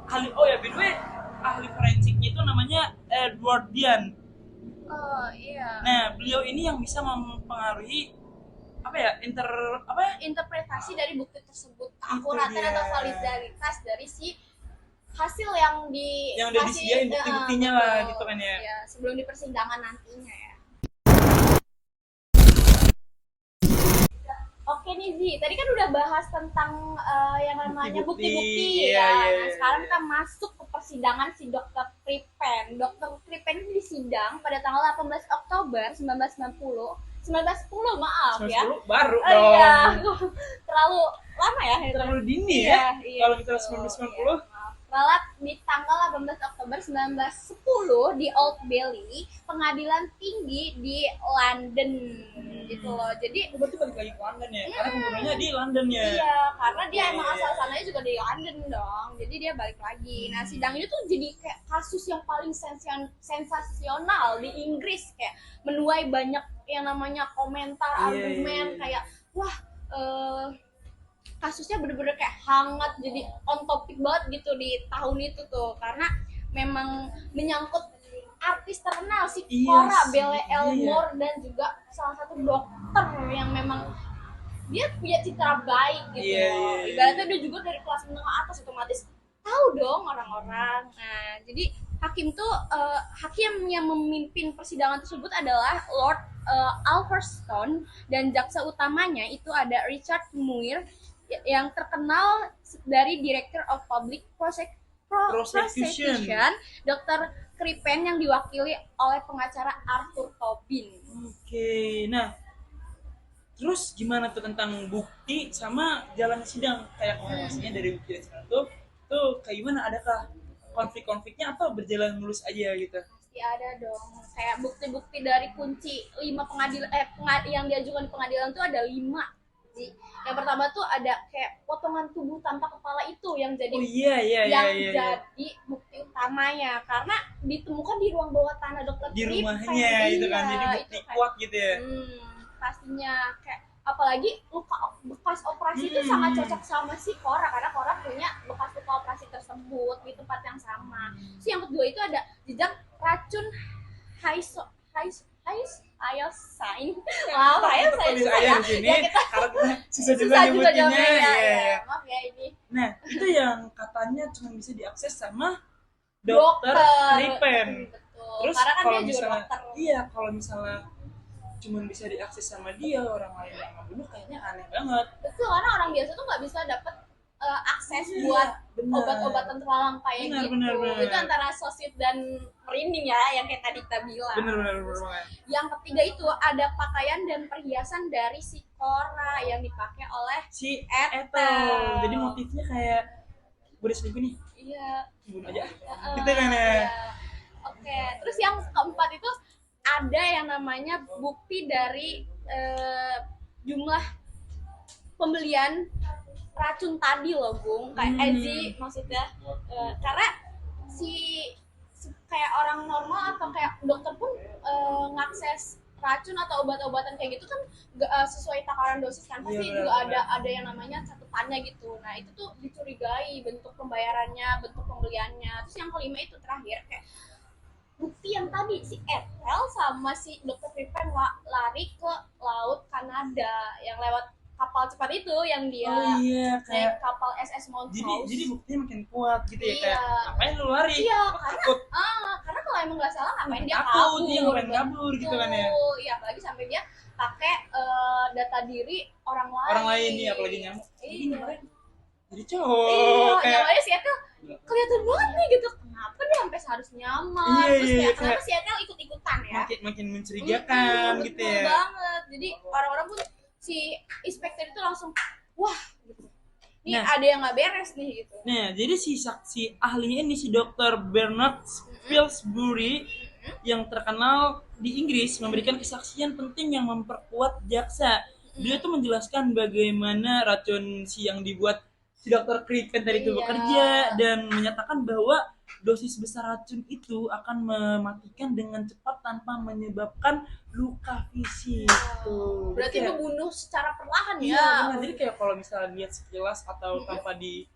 ahli, oh ya by the way, ahli forensiknya itu namanya Edward Dian. Oh iya. Nah, beliau ini yang bisa mempengaruhi Interpretasi dari bukti tersebut, Itu keakuratan dia. atau validitas dari si hasil yang Yang udah disediain bukti-buktinya lah gitu kan ya. Iya, sebelum di persidangan nantinya ya. Oke nih Zi, tadi kan udah bahas tentang yang namanya bukti-bukti Iya, ya. iya, Nah, iya. sekarang kita masuk ke persidangan si Dr. Kripen. Dr. Kripen ini disidang pada tanggal 18 Oktober 1990. 1910 maaf ya. 1910 baru Oh dong. iya, terlalu lama ya. Terlalu dini Iya, ya. iya, Kalau kita betul. 1990. Iya, maaf. Ralat di tanggal 18 Oktober 1910 di Old Bailey, pengadilan tinggi di London gitu loh. Jadi Berarti balik lagi ke London ya, karena pembunuhnya di London ya. iya, karena dia Iya, emang iya, asal iya. sananya juga dari London dong. Jadi dia balik lagi. Nah, sidang ini tuh jadi kayak kasus yang paling sensasional di Inggris, kayak menuai banyak yang namanya komentar, Iya, argumen iya. kayak wah kasusnya bener-bener kayak hangat, jadi on topic banget gitu di tahun itu tuh, karena memang menyangkut artis terkenal si Iya Cora sih, Belle iya. Elmore dan juga salah satu dokter yang memang dia punya citra baik gitu Iya, loh. iya, iya. Ibaratnya dia juga dari kelas menengah atas, otomatis tahu dong orang-orang. Nah, jadi hakim yang memimpin persidangan tersebut adalah Lord Alfriston, dan jaksa utamanya itu ada Richard Muir yang terkenal dari Director of Public Prosecution, Dr. Kripen yang diwakili oleh pengacara Arthur Tobin. Oke, nah terus gimana tuh tentang bukti sama jalan sidang, kayak korelasinya dari bukti dan sidang tuh kayak gimana, adakah konflik-konfliknya atau berjalan mulus aja gitu? Pasti ada dong, kayak bukti-bukti dari kunci 5 pengadilan yang diajukan di pengadilan tuh ada 5. Yang pertama tuh ada kayak potongan tubuh tanpa kepala itu yang jadi Oh iya. jadi bukti utamanya, karena ditemukan di ruang bawah tanah dokter Di Kripen. rumahnya gitu kan, jadi bukti itu kayak, kuat gitu ya. pastinya kayak apalagi bekas operasi itu sangat cocok sama si Cora, karena Cora punya bekas luka operasi tersebut di tempat yang sama. Terus yang kedua itu ada jejak racun hyosin. Wow, hyosin susah ya. Di sini, Ya, kita karena kita susah juga susah juga nyebutinnya. jawabnya ya. Iya. Maaf ya ini. Nah, itu yang katanya cuma bisa diakses sama dokter Kripen. Betul. Terus Karena kan kalau dia juga misalnya, dokter. iya, kalau misalnya cuma bisa diakses sama dia, orang lain yang ngebunuh kayaknya aneh banget. Betul, karena orang biasa tuh nggak bisa dapat akses Iya, buat benar. obat-obatan terlarang kayak Benar, gitu. benar. Itu antara sosit dan merinding ya, yang kayak tadi kita bilang. Bener banget. Yang ketiga itu ada pakaian dan perhiasan dari si Cora yang dipakai oleh Si Ethel. Ethel. Jadi motifnya kayak berselingkuh nih, iya bunuh aja. Heeh, Gitu kan ya. iya. Oke, terus yang keempat itu ada yang namanya bukti dari jumlah pembelian racun tadi loh Bung, kayak Ezi maksudnya. Karena kayak orang normal atau kayak dokter pun ngakses racun atau obat-obatan kayak gitu kan sesuai takaran dosis kan, pasti Iya, juga benar. ada yang namanya catatannya gitu. Nah itu tuh dicurigai bentuk pembayarannya, bentuk pembeliannya. Terus yang kelima itu terakhir kayak bukti yang tadi si Ethel sama si Dr. Kripen lari ke laut Kanada yang lewat kapal cepat itu yang dia Oh iya, naik kayak kapal SS Montrose. jadi buktinya makin kuat gitu ya, Iya. kayak ngapain lu lari? Iya, Lu takut. karena kalau emang nggak salah ngapain dia Takut, kabur? dia ngapain kabur gitu kan ya. Betul. Iya, apalagi sampai dia pakai data diri orang lain. Orang lain nih, apalagi nyamuk. Jadi Iya. ngapain? Jadi cowok Iya, kayak nyamanya si Ethel kelihatan banget nih gitu. Kenapa dia sampai harus nyamar? Iya, Terus iya, kayak kayak kenapa si Ethel ikut-ikutan ya? makin mencurigakan gitu Betul ya. banget. Jadi orang-orang pun si inspektur itu langsung wah gitu. Ini Nah. ada yang nggak beres nih gitu. Nah, jadi si saksi ahlinya ini si Dr. Bernard Pillsbury yang terkenal di Inggris memberikan kesaksian penting yang memperkuat jaksa. Beliau tuh menjelaskan bagaimana racun si yang dibuat si Dr. Crippen tadi itu Iya. bekerja dan menyatakan bahwa dosis besar racun itu akan mematikan dengan cepat tanpa menyebabkan luka fisik. Tuh. Berarti Kayak- membunuh secara perlahan Iya, ya. benar. Jadi kayak kalau misalnya lihat sekilas atau tanpa di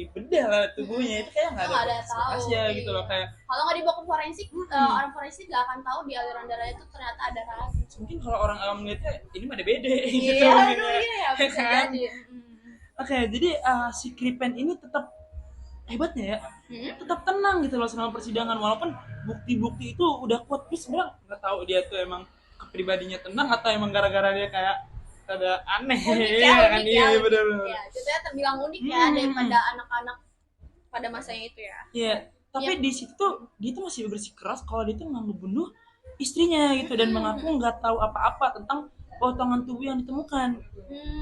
bedah lah tubuhnya itu kayak nggak Nggak ada ada tahu, aja gitu loh iya. kayak Kalau nggak dibawa ke forensik, orang forensik nggak akan tahu di aliran darah itu ternyata ada racun. mungkin kalau orang awam ngeliatnya ini mah ada bede gitu Iya, mungkin aduh, ya. iya ya bisa Kan? jadi. Oke, jadi si Crippen ini tetap hebatnya ya, tetap tenang gitu loh selama persidangan walaupun bukti-bukti itu udah kuat. Terus sebenarnya nggak tahu dia tuh emang kepribadinya tenang atau emang gara-gara dia kayak ada aneh. Unik Iya ya, kan, unik iya ya. benar-benar. Ya, ceritanya terbilang unik ya daripada anak-anak pada masanya itu ya. Iya, tapi di situ tuh dia tuh masih bersikeras kalau dia tuh nggak ngebunuh istrinya gitu dan mengaku nggak tahu apa-apa tentang potongan tubuh yang ditemukan.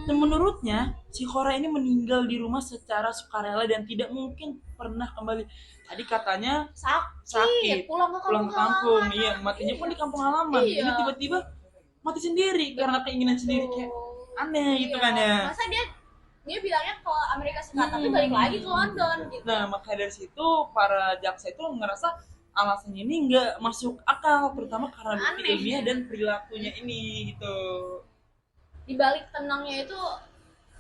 Dan menurutnya si Cora ini meninggal di rumah secara sukarela dan tidak mungkin pernah kembali. Tadi katanya sakit, pulang ke pulang kampung ke kampung, halaman. iya matinya pun di kampung halaman. Iya. Ini tiba-tiba mati sendiri karena keinginan sendiri kayak aneh gitu Iya. kan ya. Masa dia bilangnya ke Amerika Serikat tapi balik lagi ke London gitu. Nah, maka dari situ para jaksa itu ngerasa alasannya ini nggak masuk akal, terutama karena bukti Aneh. ilmiah dan perilakunya ini gitu. Di balik tenangnya itu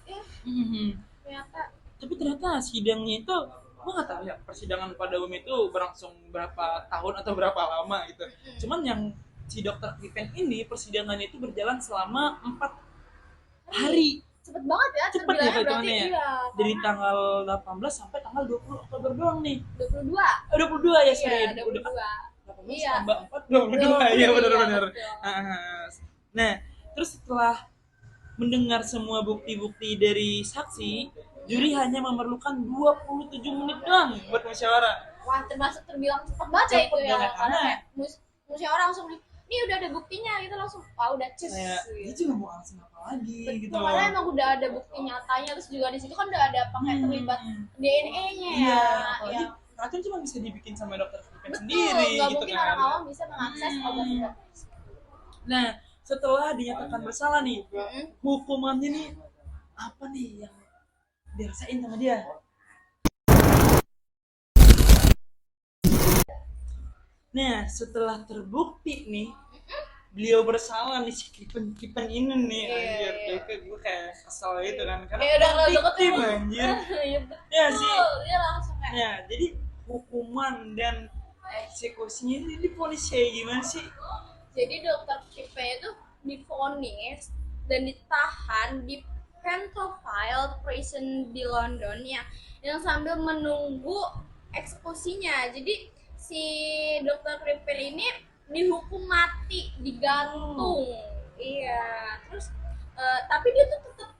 ya Mhm. ternyata Tapi ternyata sidangnya itu, gua nggak tahu ya persidangan pada umum itu berlangsung berapa tahun atau berapa lama gitu. Cuman yang si Dr. Crippen ini persidangannya itu berjalan selama 4 hari. cepet banget ya, Cepet ya terbilangnya berarti hitungannya ya. iya. Dari tanggal 18 sampai tanggal 20 Oktober doang nih. 22. 22 ya, sorry. Iya, Udah 22. 18 Iya. tambah 4 22 ya benar-benar. betul. Nah, terus setelah mendengar semua bukti-bukti dari saksi, juri hanya memerlukan 27 menit doang buat musyawarah. Wah, termasuk terbilang cepet banget ya Cepet itu ya. banget, Karena karena- kayak musyawarah langsung nih, ini udah ada buktinya gitu langsung. Wah, udah cus. Kayak dia Gitu. juga mau alasan apa lagi gitu. Betul, karena emang udah ada bukti nyatanya, terus juga di situ kan udah ada pakai terlibat DNA-nya ya. Iya, apalagi Ya. racun cuma bisa dibikin sama dokter Crippen Betul, sendiri nggak gitu mungkin kan. orang awam bisa mengakses obat-obat. Nah, setelah dinyatakan bersalah nih, Mm-mm. hukumannya nih apa nih yang dirasain sama dia? Nah, setelah terbukti nih beliau bersalah nih si Crippen ini nih, Iya, anjir, gue kayak kesel gitu kan karena Kayak udah nggak deket fiktif, tuh. anjir. Iya betul. Ya sih. Dia langsung kayak Ya, jadi hukuman dan eksekusinya ini diponis kayak gimana sih? jadi dokter Crippen itu divonis dan ditahan di Pentonville Prison di London ya, yang sambil menunggu eksekusinya. Jadi si dokter Crippen ini dihukum mati digantung. Iya, terus tapi dia tuh tetap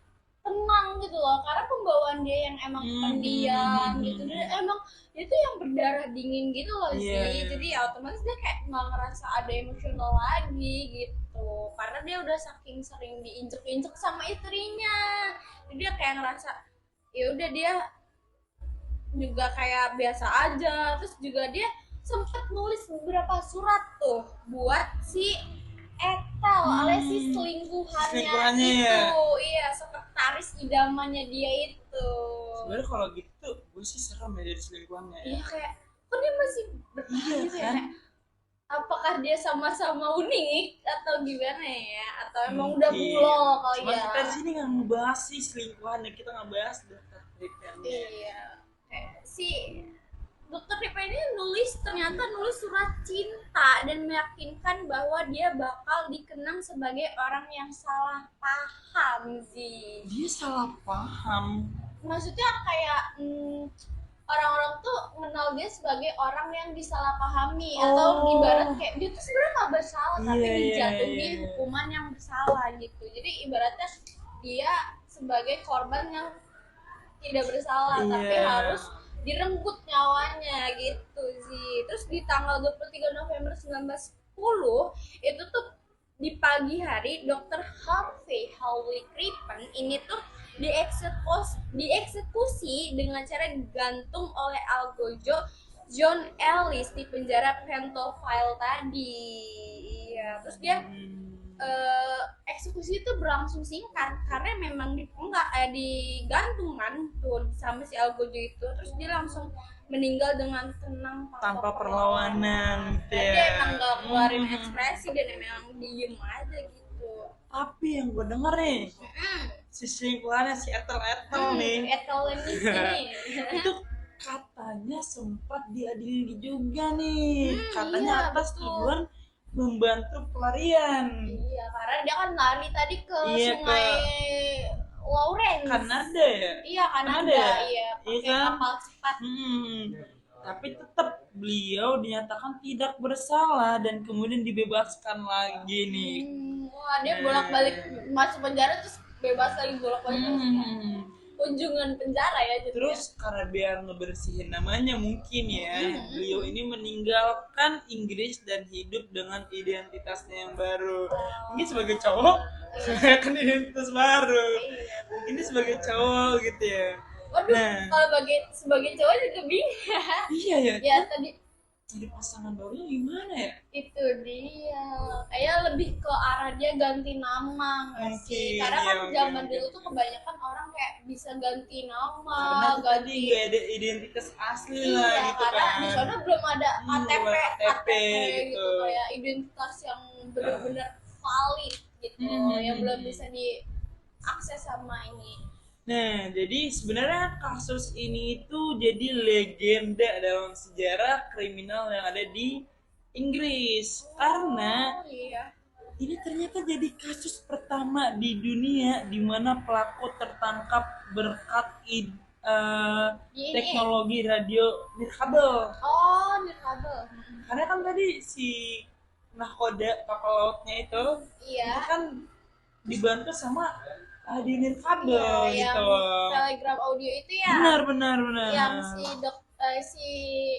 tenang gitu loh, karena pembawaan dia yang emang pendiam gitu, dan emang dia tuh yang berdarah dingin gitu loh sih. Iya. Jadi ya otomatis dia kayak nggak ngerasa ada emosional lagi gitu, karena dia udah saking sering diinjek-injek sama istrinya. Jadi dia kayak ngerasa ya udah dia juga kayak biasa aja. Terus juga dia sempet nulis beberapa surat tuh buat si Ethel alias si selingkuhannya Selingkuhannya itu. ya? Iya, sekretaris idamannya dia itu. Sebenarnya kalau gitu gue sih serem ya jadi selingkuhannya ya. Iya, kayak kok dia masih bertahan Iya, gitu ya, kan? kayak, apakah dia sama-sama unik atau gimana ya, atau emang udah Mungkin. bulol kali Cuma ya. kita di sini nggak ngebahas sih selingkuhannya, kita ngebahas dokter Crippen. Iya, kayak si dokter Crippen ini ternyata nulis surat cinta dan meyakinkan bahwa dia bakal dikenang sebagai orang yang salah paham sih. Dia salah paham. Maksudnya kayak orang-orang tuh mengenal dia sebagai orang yang disalahpahami, atau ibarat kayak dia tuh sebenarnya nggak bersalah tapi Iya, dijatuhi iya. hukuman yang bersalah gitu. Jadi ibaratnya dia sebagai korban yang tidak bersalah tapi Iya. harus direnggut nyawanya gitu sih. Terus di tanggal 23 November 1910 itu tuh di pagi hari Dr. Harvey Crippen ini tuh dieksekusi dengan cara digantung oleh Algojo John Ellis di penjara Pentonville tadi. Iya, terus dia eksekusi itu berlangsung singkat karena memang digantung kan tuh sama si Algojo itu, terus dia langsung meninggal dengan tenang tanpa perlawanan gitu dia ya. emang gak keluarin ekspresi dan emang diem aja gitu. Tapi yang gue denger nih, si selingkuhannya si Ethel nih, Ethel ini itu katanya sempat diadili juga nih, katanya iya, atas betul. tuduhan membantu pelarian. Iya, karena dia kan lari tadi ke Iya, sungai Lawrence. Kanada ya? Iya, Kanada. ya? Iya, Iya pakai kan? kapal cepat. Tapi tetap beliau dinyatakan tidak bersalah dan kemudian dibebaskan lagi nih. Wah, dia bolak-balik masuk penjara terus bebas lagi bolak-balik. Kunjungan penjara ya jadi. Terus karena biar ngebersihin namanya mungkin ya, beliau ini meninggalkan Inggris dan hidup dengan identitasnya yang baru. Mungkin sebagai cowok kan identitas baru. Ini sebagai cowok gitu ya. Waduh, kalau sebagai cowok juga bingung. Iya ya. Ya tadi Jadi pasangan barunya gimana ya? itu dia. Kayak lebih ke arah dia ganti nama nggak sih? Karena kan zaman dulu tuh kebanyakan orang kayak bisa ganti nama, Karena tadi nggak ada identitas asli lah gitu karena kan. di sana belum ada KTP gitu, gitu. kayak identitas yang benar-benar valid gitu, yang belum bisa diakses sama ini. Nah, jadi sebenarnya kasus ini itu jadi legenda dalam sejarah kriminal yang ada di Inggris. Karena ini ternyata jadi kasus pertama di dunia di mana pelaku tertangkap berkat teknologi radio nirkabel. Oh, nirkabel. Karena kan tadi si nahkoda kapal lautnya itu kan dibantu sama di nirkabel gitu. Telegram audio itu ya. Benar. Yang si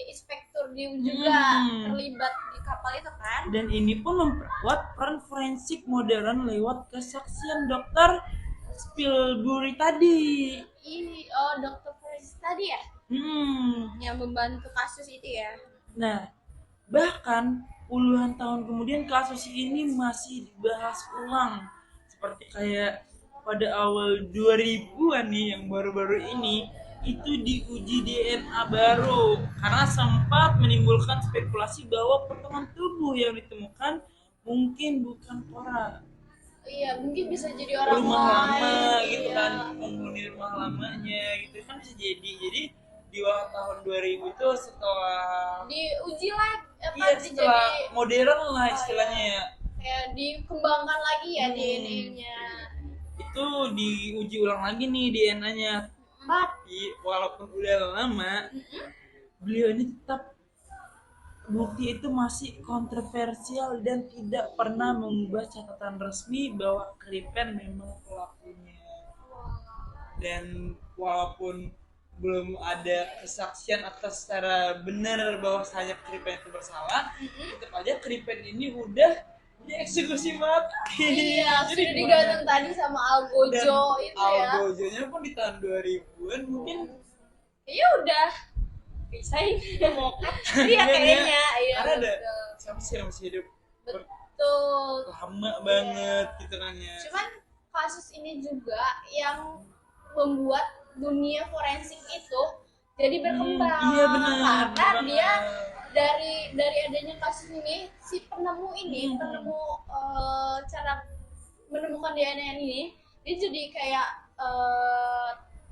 inspektur juga terlibat di kapal itu kan. Dan ini pun memperkuat peran forensik modern lewat kesaksian dokter Spilsbury tadi. Dokter forensik tadi ya? Yang membantu kasus itu ya. Nah, bahkan puluhan tahun kemudian kasus ini masih dibahas ulang. Seperti kayak pada awal 2000-an nih yang baru-baru ini itu diuji DNA baru karena sempat menimbulkan spekulasi bahwa potongan tubuh yang ditemukan mungkin bukan orang. Iya, mungkin bisa jadi orang rumah lama lain, gitu kan, penghuni rumah lamanya gitu kan bisa jadi. Jadi di tahun 2000 itu setelah diuji lagi setelah modern lah istilahnya ya. Kayak dikembangkan lagi ya DNA-nya. Itu diuji ulang lagi nih DNA-nya. Tapi walaupun udah lama, beliau ini tetap bukti itu masih kontroversial dan tidak pernah mengubah catatan resmi bahwa Crippen memang pelakunya. Dan walaupun belum ada kesaksian atas secara benar bahwasanya Crippen itu bersalah, tetap aja Crippen ini udah dieksekusi mati. Iya, sudah digantung tadi sama Algojo itu ya. Algojonya pun di tahun 2000-an mungkin iya udah pisahin. Iya kayaknya, iya. Karena ada siapa sih yang masih hidup betul lama banget gitu kan ya. Cuman kasus ini juga yang membuat dunia forensik itu jadi berkembang. Iya benar. Karena dia dari adanya kasus ini, si penemu cara menemukan DNA ini, dia jadi kayak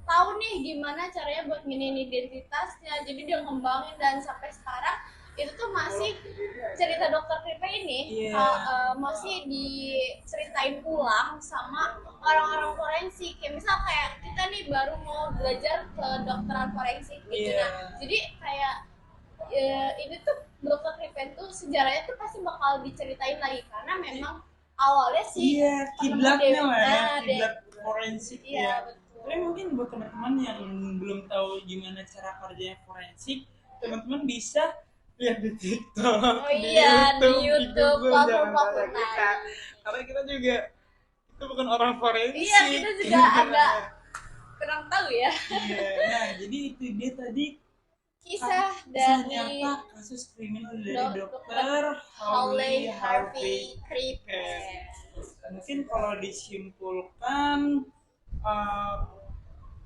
tahu nih gimana caranya buat nginin identitasnya. Jadi dia ngembangin dan sampai sekarang itu tuh masih cerita dokter Crippen ini masih diceritain ulang sama orang-orang forensik. Kayak misal kayak kita nih baru mau belajar ke dokteran forensik gitu. Nah, jadi kayak ini tuh dokter Crippen tuh sejarahnya tuh pasti bakal diceritain lagi karena memang awalnya sih kiblatnya lah ya, kiblat forensik ya. Betul. Tapi mungkin buat teman-teman yang belum tahu gimana cara kerjanya forensik, teman-teman bisa lihat di TikTok, di YouTube platform favorit. karena kita juga itu bukan orang forensik. Iya, kita juga agak kurang tahu ya. Iya, nah jadi itu dia tadi Kisah kisah dari nyata kasus kriminal dari Dr. Dr. Hawley Hawley Harvey Crippen. Crippen. Mungkin kalau disimpulkan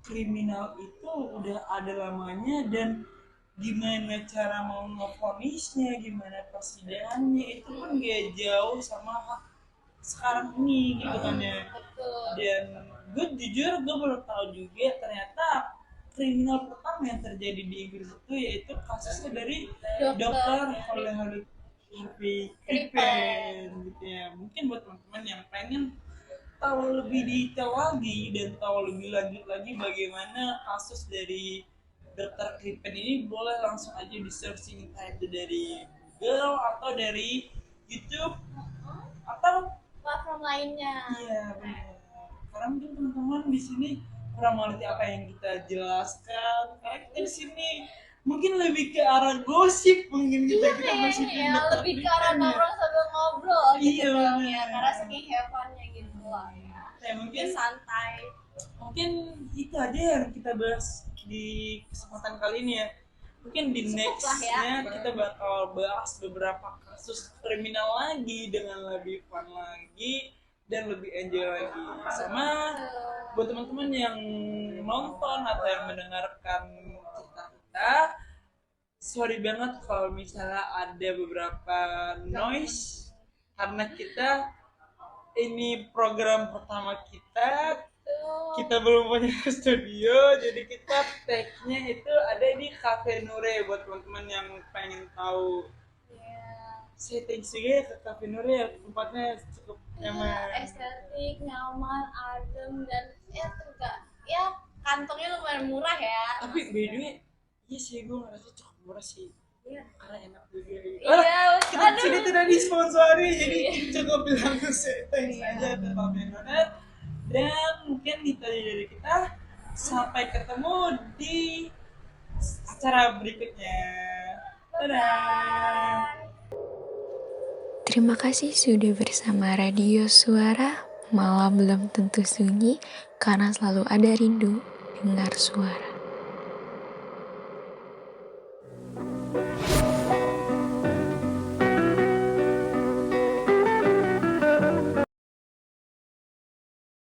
kriminal itu udah ada lamanya, dan gimana cara mau ngevonisnya, gimana persidangannya itu kan gak jauh sama sekarang ini gitu kan ya. Betul. Dan gue jujur gue baru tahu juga ternyata kriminal pertama yang terjadi di Inggris itu yaitu kasusnya dari Dr. Hawley Crippen gitu ya. Mungkin buat teman-teman yang pengen tahu lebih detail lagi dan tahu lebih lanjut lagi bagaimana kasus dari Dr. Crippen ini, boleh langsung aja di searching entah itu dari Google atau dari YouTube atau Platform lainnya. iya benar. Karena mungkin teman-teman di sini kurang mengerti apa yang kita jelaskan, karena kita di sini mungkin lebih ke arah gosip, mungkin kita masih Ya, lebih ke arah ngobrol sambil ngobrol gitu Iya, dong bener. ya, karena saking hevannya gitu lah ya. ya mungkin Santai. mungkin itu aja yang kita bahas di kesempatan kali ini ya. Mungkin di Cukup lah nextnya ya. kita bakal bahas beberapa kasus kriminal lagi dengan lebih fun lagi dan lebih enjoy lagi. Sama buat teman-teman yang nonton atau yang mendengarkan cerita kita, sorry banget kalau misalnya ada beberapa noise, karena kita ini program pertama kita belum punya studio, jadi kita tag-nya itu ada di Cafe Nure. Buat teman-teman yang pengen tahu, saya thanks juga ya ke Cafe Nure ya, tempatnya cukup nyaman, Estetik, nyaman, adem, dan ya kantongnya lumayan murah ya. tapi by the way iya sih gue ngerasa cukup murah sih. Iya. Karena enak juga. Iya, Kita sudah tidak disponsori, jadi cukup bilang thanks aja ke Cafe Nure. Dan mungkin itu aja dari kita. Sampai ketemu di acara berikutnya. Dadah. Terima kasih sudah bersama Radio Suara. Malam belum tentu sunyi karena selalu ada rindu dengar suara.